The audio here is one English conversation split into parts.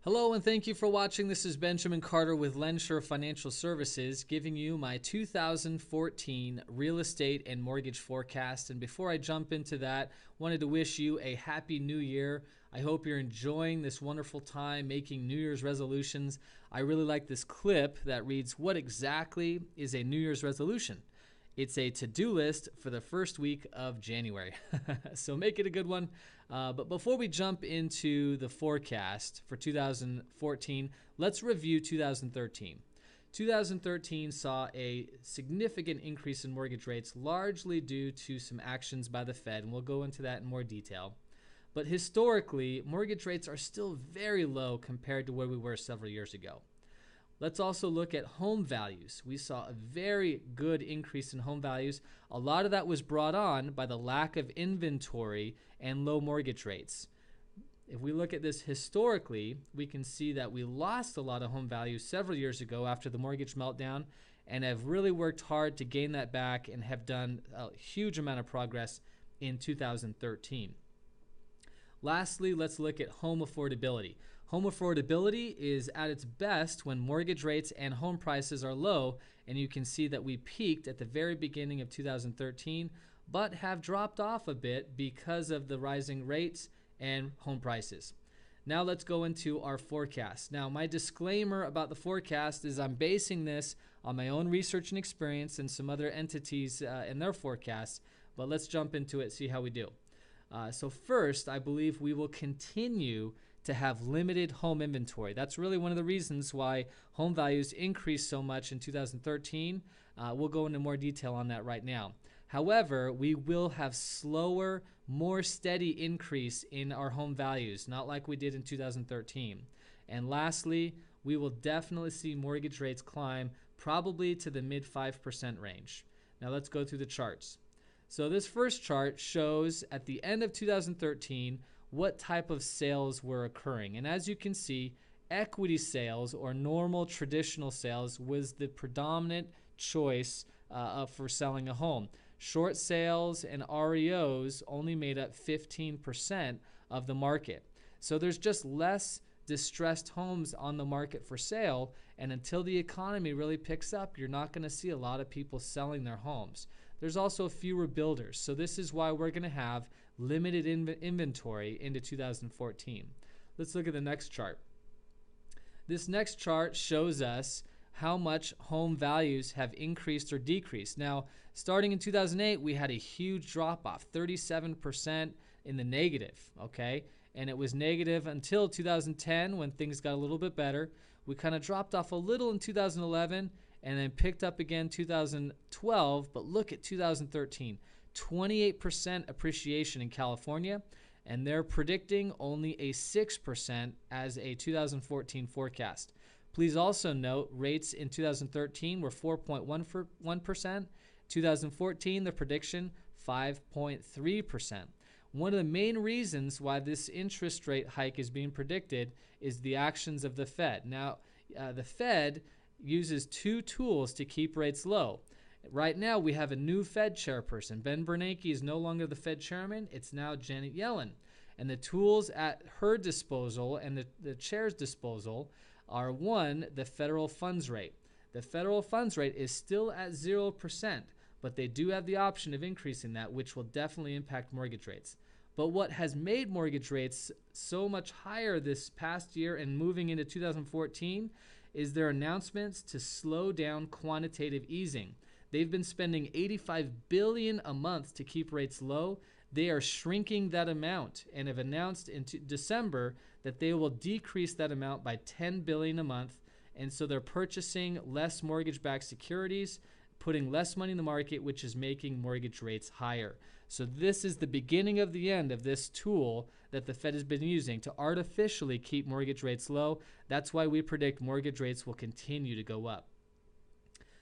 Hello and thank you for watching. This is Benjamin Carter with Lensure Financial Services giving you my 2014 real estate and mortgage forecast. And before I jump into that, wanted to wish you a happy new year. I hope you're enjoying this wonderful time making New Year's resolutions. I really like this clip that reads, "What exactly is a New Year's resolution?" It's a to-do list for the first week of January. So make it a good one. But before we jump into the forecast for 2014, let's review 2013. 2013 saw a significant increase in mortgage rates, largely due to some actions by the Fed, and we'll go into that in more detail. But historically, mortgage rates are still very low compared to where we were several years ago. Let's also look at home values. We saw a very good increase in home values. A lot of that was brought on by the lack of inventory and low mortgage rates. If we look at this historically, we can see that we lost a lot of home values several years ago after the mortgage meltdown and have really worked hard to gain that back and have done a huge amount of progress in 2013. Lastly, let's look at home affordability. Home affordability is at its best when mortgage rates and home prices are low, and you can see that we peaked at the very beginning of 2013, but have dropped off a bit because of the rising rates and home prices. Now let's go into our forecast. Now, my disclaimer about the forecast is I'm basing this on my own research and experience and some other entities and their forecasts, but let's jump into it, see how we do. So first, I believe we will continue to have limited home inventory. That's really one of the reasons why home values increased so much in 2013. We'll go into more detail on that right now. However, we will have slower, more steady increase in our home values, not like we did in 2013. And lastly, we will definitely see mortgage rates climb probably to the mid 5% range. Now let's go through the charts. So this first chart shows at the end of 2013 what type of sales were occurring. And as you can see, equity sales or normal traditional sales was the predominant choice for selling a home. Short sales and REOs only made up 15% of the market. So there's just less distressed homes on the market for sale, and until the economy really picks up, you're not going to see a lot of people selling their homes. There's also fewer builders, so this is why we're going to have limited inventory into 2014. Let's look at the next chart. This next chart shows us how much home values have increased or decreased. Now, starting in 2008, we had a huge drop-off, 37% in the negative, okay? And it was negative until 2010 when things got a little bit better. We kind of dropped off a little in 2011 and then picked up again 2012, but look at 2013, 28% appreciation in California, and they're predicting only a 6% as a 2014 forecast. Please also note rates in 2013 were 4.1%, 2014 the prediction 5.3%. One of the main reasons why this interest rate hike is being predicted is the actions of the Fed. Now, the Fed uses two tools to keep rates low. Right now, we have a new Fed chairperson. Ben Bernanke is no longer the Fed chairman. It's now Janet Yellen. And the tools at her disposal and the chair's disposal are, one, the federal funds rate. The federal funds rate is still at 0%, but they do have the option of increasing that, which will definitely impact mortgage rates. But what has made mortgage rates so much higher this past year and moving into 2014 is their announcements to slow down quantitative easing. They've been spending $85 billion a month to keep rates low. They are shrinking that amount and have announced in December that they will decrease that amount by $10 billion a month. And so they're purchasing less mortgage-backed securities, putting less money in the market, which is making mortgage rates higher. So this is the beginning of the end of this tool that the Fed has been using to artificially keep mortgage rates low. That's why we predict mortgage rates will continue to go up.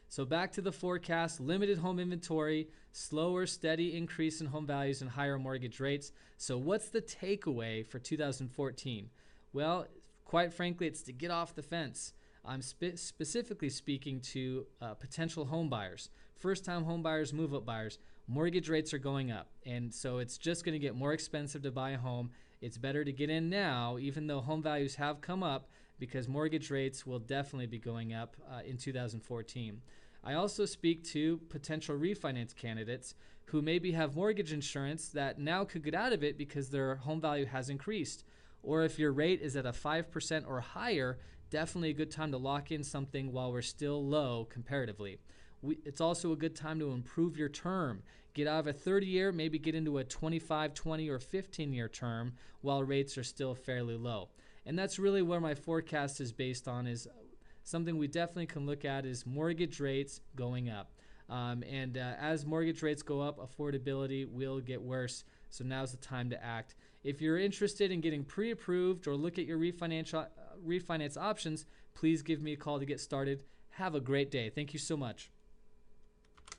So back to the forecast, limited home inventory, slower, steady increase in home values and higher mortgage rates. So what's the takeaway for 2014? Well, quite frankly, it's to get off the fence. I'm specifically speaking to potential home buyers, first-time home buyers, move-up buyers. Mortgage rates are going up, and so it's just going to get more expensive to buy a home. It's better to get in now, even though home values have come up, because mortgage rates will definitely be going up in 2014. I also speak to potential refinance candidates who maybe have mortgage insurance that now could get out of it because their home value has increased. Or if your rate is at a 5% or higher, definitely a good time to lock in something while we're still low comparatively. It's also a good time to improve your term. Get out of a 30-year, maybe get into a 25, 20, or 15-year term while rates are still fairly low. And that's really where my forecast is based on, is something we definitely can look at is mortgage rates going up. As mortgage rates go up, affordability will get worse. So now's the time to act. If you're interested in getting pre-approved or look at your refinance options, please give me a call to get started. Have a great day. Thank you so much.